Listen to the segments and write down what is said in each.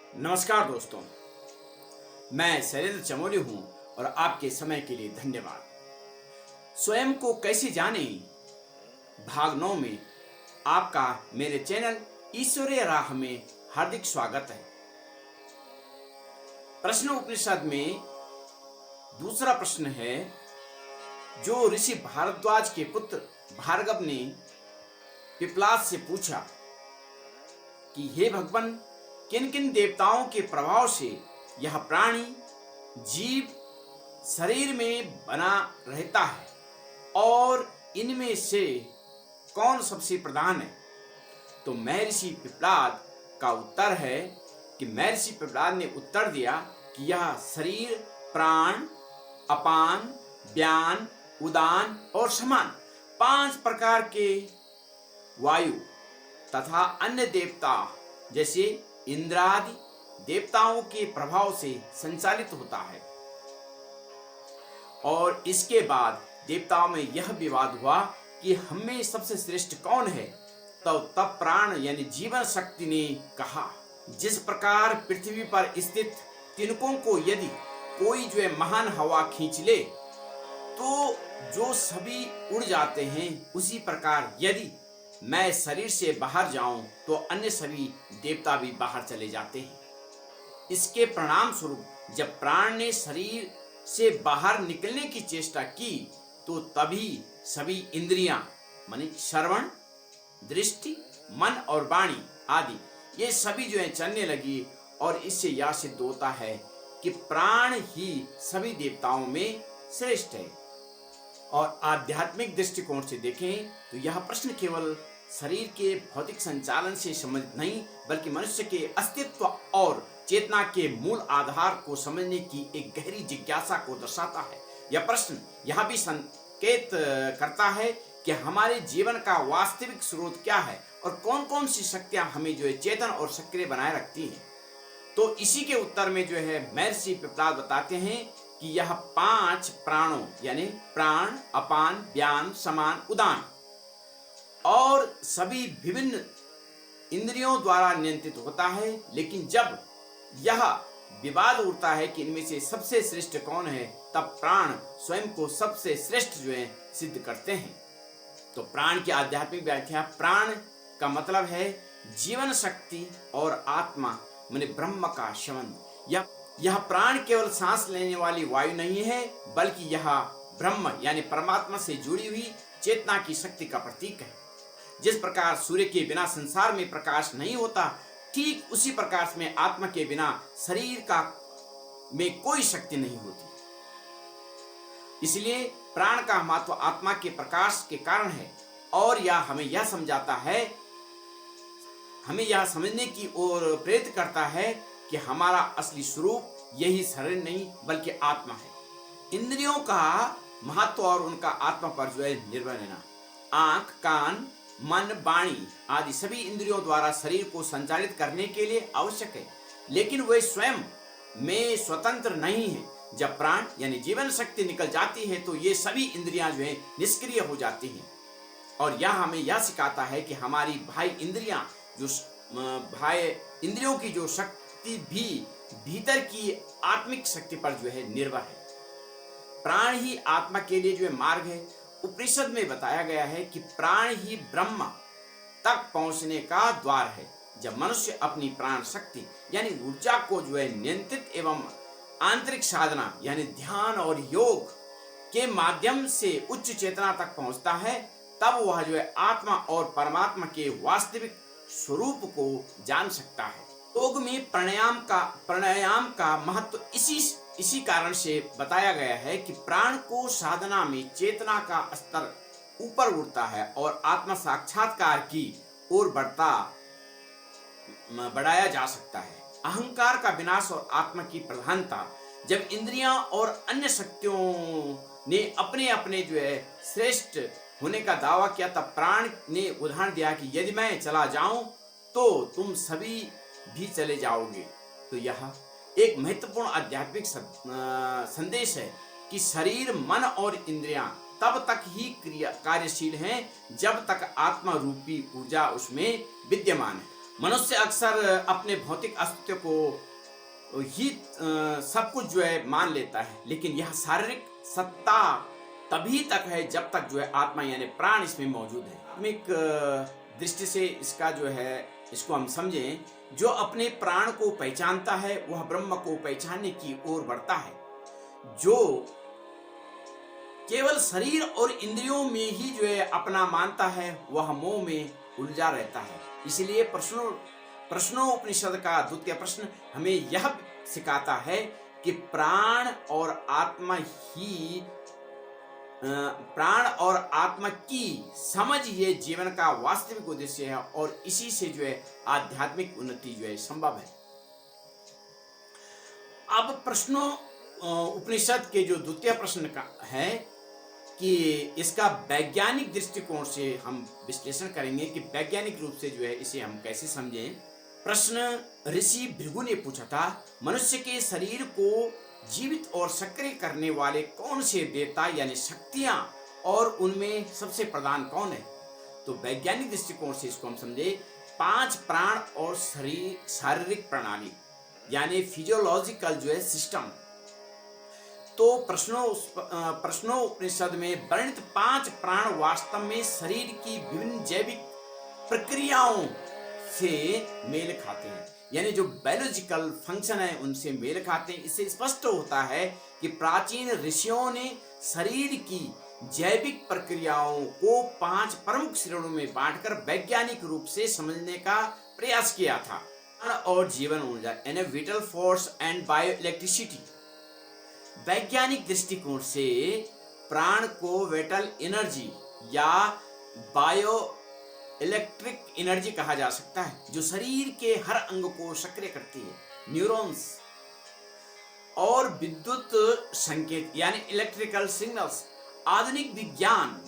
नमस्कार दोस्तों, मैं शैलेंद्र चमोली हूं और आपके समय के लिए धन्यवाद। स्वयं को कैसे जाने भाग 9 में आपका मेरे चैनल ईश्वरीय राह में हार्दिक स्वागत है। प्रश्न उपनिषद में दूसरा प्रश्न है जो ऋषि भारद्वाज के पुत्र भार्गव ने पिपलाद से पूछा कि हे भगवान, किन किन देवताओं के प्रभाव से यह प्राणी जीव शरीर में बना रहता है और इनमें से कौन सबसे प्रधान है। तो महर्षि पिपलाद का उत्तर है कि महर्षि पिपलाद ने उत्तर दिया कि यह शरीर प्राण, अपान, व्यान, उदान और समान 5 प्रकार के वायु तथा अन्य देवता जैसे इंद्रादि देवताओं के प्रभाव से संचालित होता है। और इसके बाद देवताओं में यह विवाद हुआ कि हमें सबसे श्रेष्ठ कौन है। तो तब प्राण यानी जीवन शक्ति ने कहा, जिस प्रकार पृथ्वी पर स्थित तिनकों को यदि कोई महान हवा खींच ले तो जो सभी उड़ जाते हैं, उसी प्रकार यदि मैं शरीर से बाहर जाऊं तो अन्य सभी देवता भी बाहर चले जाते हैं। इसके परिणाम स्वरूप जब प्राण ने शरीर से बाहर निकलने की चेष्टा की तो तभी सभी इंद्रियां माने श्रवण, दृष्टि, मन और वाणी आदि ये सभी चलने लगी। और इससे यह सिद्ध होता है कि प्राण ही सभी देवताओं में श्रेष्ठ है। और आध्यात्मिक दृष्टिकोण से देखें तो यह प्रश्न केवल शरीर के भौतिक संचालन से संबंधित नहीं, बल्कि मनुष्य के अस्तित्व और चेतना के मूल आधार को समझने की एक गहरी जिज्ञासा को दर्शाता है। यह प्रश्न यह भी संकेत करता है कि हमारे जीवन का वास्तविक स्रोत क्या है और कौन कौन सी शक्तियां हमें चेतन और सक्रिय बनाए रखती हैं। तो इसी के उत्तर में महर्षि पिपलाद बताते हैं कि यह 5 प्राणों यानी प्राण, अपान, व्यान, समान, उदान और सभी विभिन्न इंद्रियों द्वारा नियंत्रित होता है। लेकिन जब यह विवाद उठता है कि इनमें से सबसे श्रेष्ठ कौन है, तब प्राण स्वयं को सबसे श्रेष्ठ सिद्ध करते हैं। तो प्राण की आध्यात्मिक व्याख्या, प्राण का मतलब है जीवन शक्ति और आत्मा माने ब्रह्म का संबंध। यह प्राण केवल सांस लेने वाली वायु नहीं है, बल्कि यह ब्रह्म यानी परमात्मा से जुड़ी हुई चेतना की शक्ति का प्रतीक है। जिस प्रकार सूर्य के बिना संसार में प्रकाश नहीं होता, ठीक उसी प्रकार में आत्मा के बिना शरीर का में कोई शक्ति नहीं होती। इसलिए प्राण का महत्व आत्मा के प्रकाश के कारण है। और यह हमें यह समझाता है, हमें यह समझने की ओर प्रेरित करता है कि हमारा असली स्वरूप यही शरीर नहीं बल्कि आत्मा है। इंद्रियों का महत्व और उनका आत्मा पर निर्भर रहना। आंख, कान, मन, वाणी आदि सभी इंद्रियों द्वारा शरीर को संचालित करने के लिए आवश्यक है, लेकिन वे स्वयं में स्वतंत्र नहीं है। जब प्राण यानी जीवन शक्ति निकल जाती है तो ये सभी इंद्रियां निष्क्रिय हो जाती हैं। और यह हमें यह सिखाता है कि हमारी बाह्य इंद्रियां इंद्रियों की शक्ति भी भीतर की आत्मिक शक्ति पर निर्भर है। प्राण ही आत्मा के लिए मार्ग है। उपनिषद में बताया गया है कि प्राण ही ब्रह्म तक पहुंचने का द्वार है। जब मनुष्य अपनी प्राण शक्ति यानी ऊर्जा को नियंत्रित एवं आंतरिक साधना यानी ध्यान और योग के माध्यम से उच्च चेतना तक पहुंचता है, तब वह आत्मा और परमात्मा के वास्तविक स्वरूप को जान सकता है। योग में प्राणायाम का महत्व इसी कारण से बताया गया है कि प्राण को साधना में चेतना का स्तर ऊपर उठता है और आत्म साक्षात्कार की ओर बढ़ाया जा सकता है। अहंकार का विनाश और आत्मा की प्रधानता। जब इंद्रियां और अन्य शक्तियों ने अपने अपने श्रेष्ठ होने का दावा किया, तब प्राण ने उदाहरण दिया कि यदि मैं चला जाऊं तो तुम सभी भी चले जाओगे। तो यह एक महत्वपूर्ण आध्यात्मिक संदेश है कि शरीर, मन और इंद्रियां तब तक ही कार्यशील हैं जब तक आत्मा रूपी ऊर्जा उसमें विद्यमान है। मनुष्य अक्सर अपने भौतिक अस्तित्व को ही सब कुछ जो है मान लेता है, लेकिन यह शारीरिक सत्ता तभी तक है जब तक जो है आत्मा यानी प्राण इसमें मौजूद है। आत्मिक दृष्टि से इसका जो है इसको हम समझें, जो अपने प्राण को पहचानता है वह ब्रह्म को पहचानने की ओर बढ़ता है। जो केवल शरीर और इंद्रियों में ही जो है अपना मानता है वह मोह में उलझा रहता है। इसलिए प्रश्नोपनिषद का द्वितीय प्रश्न हमें यह सिखाता है कि प्राण और आत्मा की समझ ये जीवन का वास्तविक उद्देश्य है और इसी से जो है आध्यात्मिक उन्नति जो है संभव है। अब उपनिषद के जो द्वितीय प्रश्न का है कि इसका वैज्ञानिक दृष्टिकोण से हम विश्लेषण करेंगे कि वैज्ञानिक रूप से जो है इसे हम कैसे समझें। प्रश्न ऋषि भृगु ने पूछा था, मनुष्य के शरीर को जीवित और सक्रिय करने वाले कौन से देवता यानी शक्तियां और उनमें सबसे प्रधान कौन है। तो वैज्ञानिक दृष्टिकोण से इसको हम समझे 5 प्राण और शारीरिक प्रणाली यानी फिजियोलॉजिकल जो है सिस्टम। तो प्रश्नोपनिषद में वर्णित 5 प्राण वास्तव में शरीर की विभिन्न जैविक प्रक्रियाओं से मेल खाते हैं, यानी जो बायोलॉजिकल फंक्शन है उनसे मेल खाते हैं। इससे स्पष्ट होता है कि प्राचीन ऋषियों ने शरीर की जैविक प्रक्रियाओं को 5 प्रमुख श्रेणियों में बांटकर वैज्ञानिक रूप से समझने का प्रयास किया था। और जीवन ऊर्जा यानी whittle force and bio electricity. वैज्ञानिक दृष्टिकोण से प्राण को विटल एनर्जी या बायो इलेक्ट्रिक एनर्जी कहा जा सकता है, जो शरीर के हर अंग को सक्रिय करती है। न्यूरॉन्स और विद्युत संकेत यानी इलेक्ट्रिकल सिग्नल्स। आधुनिक विज्ञान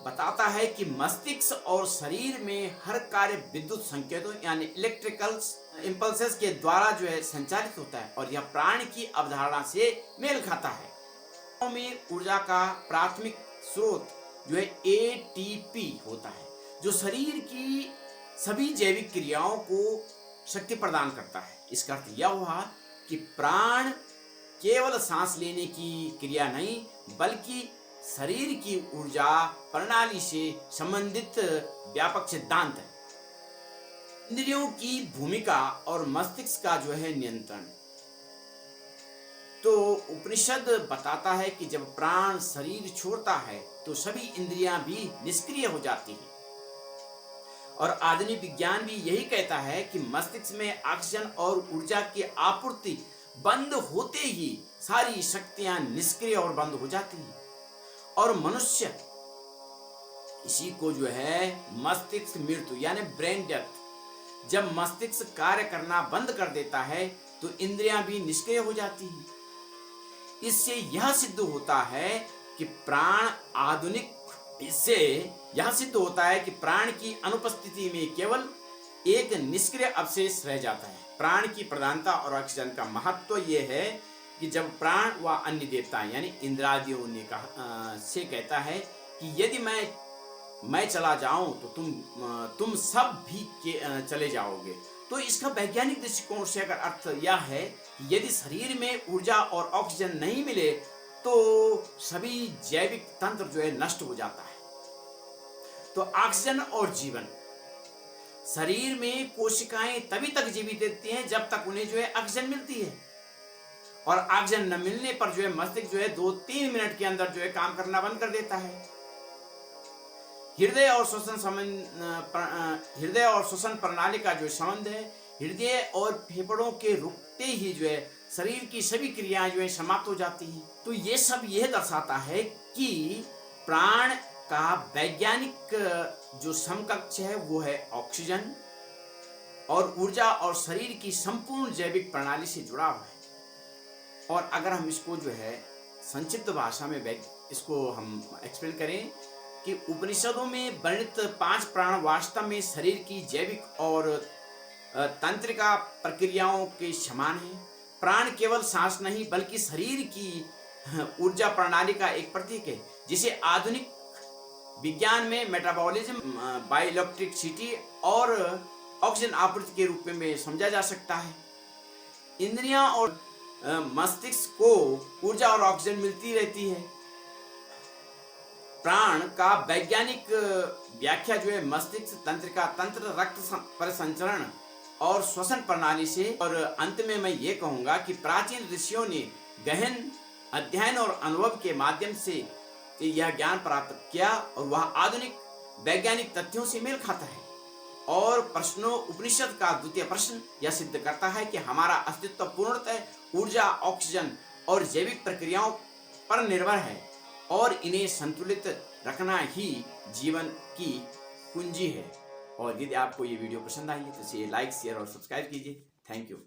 बताता है कि मस्तिष्क और शरीर में हर कार्य विद्युत संकेतों यानी इलेक्ट्रिकल इंपल्सेस के द्वारा जो है संचालित होता है और यह प्राण की अवधारणा से मेल खाता है। में ऊर्जा का प्राथमिक स्रोत जो है एटीपी होता है, जो शरीर की सभी जैविक क्रियाओं को शक्ति प्रदान करता है। इसका अर्थ यह हुआ कि प्राण केवल सांस लेने की क्रिया नहीं बल्कि शरीर की ऊर्जा प्रणाली से संबंधित व्यापक सिद्धांत है। इंद्रियों की भूमिका और मस्तिष्क का जो है नियंत्रण। तो उपनिषद बताता है कि जब प्राण शरीर छोड़ता है तो सभी इंद्रियां भी निष्क्रिय हो जाती हैं। और आधुनिक विज्ञान भी यही कहता है कि मस्तिष्क में ऑक्सीजन और ऊर्जा की आपूर्ति बंद होते ही सारी शक्तियां निष्क्रिय और बंद हो जाती हैं और मनुष्य इसी को जो है मस्तिष्क मृत्यु यानी ब्रेन डेथ। जब मस्तिष्क कार्य करना बंद कर देता है तो इंद्रियां भी निष्क्रिय हो जाती हैं। इससे यह सिद्ध होता है कि प्राण की अनुपस्थिति में केवल एक निष्क्रिय अवशेष रह जाता है। प्राण की प्रधानता और ऑक्सीजन का महत्व यह है कि जब प्राण व अन्य देवता यानी इंद्रादियों ने से कहता है कि यदि मैं चला जाऊं तो तुम सब भी चले जाओगे। तो इसका वैज्ञानिक दृष्टिकोण से अगर अर्थ यह है कि यदि शरीर में ऊर्जा और ऑक्सीजन नहीं मिले तो सभी जैविक तंत्र जो है नष्ट हो जाता है। तो ऑक्सीजन और जीवन। शरीर में कोशिकाएं तभी तक जीवित रहती हैं जब तक उन्हें जो है ऑक्सीजन मिलती है और ऑक्सीजन न मिलने पर जो है मस्तिष्क जो है 2-3 मिनट के अंदर जो है काम करना बंद कर देता है। हृदय और श्वसन प्रणाली का जो संबंध है, हृदय और फेफड़ों के रुकते ही जो है शरीर की सभी क्रियाएं जो है समाप्त हो जाती हैं। तो ये सब यह दर्शाता है कि प्राण का वैज्ञानिक जो समकक्ष है वो है ऑक्सीजन और ऊर्जा और शरीर की संपूर्ण जैविक प्रणाली से जुड़ा हुआ है। और अगर हम इसको जो है संक्षिप्त भाषा में इसको हम एक्सप्लेन करें कि उपनिषदों में वर्णित 5 प्राण वास्तव में शरीर की जैविक और तंत्रिका प्रक्रियाओं के समान हैं। प्राण केवल सांस नहीं बल्कि शरीर की ऊर्जा प्रणाली का एक प्रतीक है, जिसे आधुनिक विज्ञान में मेटाबॉलिज्म, बायोइलेक्ट्रिसिटी और ऑक्सीजन आपूर्ति के रूप में समझा जा सकता है। इंद्रियां और मस्तिष्क को ऊर्जा और ऑक्सीजन मिलती रहती है। प्राण का वैज्ञानिक व्याख्या जो है मस्तिष्क तंत्रिका तंत्र, रक्त परिसंचरण और श्वसन प्रणाली से। और अंत में मैं ये कहूंगा कि प्राचीन ऋषियों ने गहन अध्ययन और अनुभव के माध्यम से यह ज्ञान प्राप्त किया और वह आधुनिक वैज्ञानिक तथ्यों से मेल खाता है। और प्रश्नों उपनिषद का द्वितीय प्रश्न यह सिद्ध करता है कि हमारा अस्तित्व पूर्णतः ऊर्जा, ऑक्सीजन और जैविक प्रक्रियाओं पर निर्भर है और इन्हें संतुलित रखना ही जीवन की कुंजी है। और यदि आपको ये वीडियो पसंद आई है तो इसे लाइक, शेयर और सब्सक्राइब कीजिए। Thank you.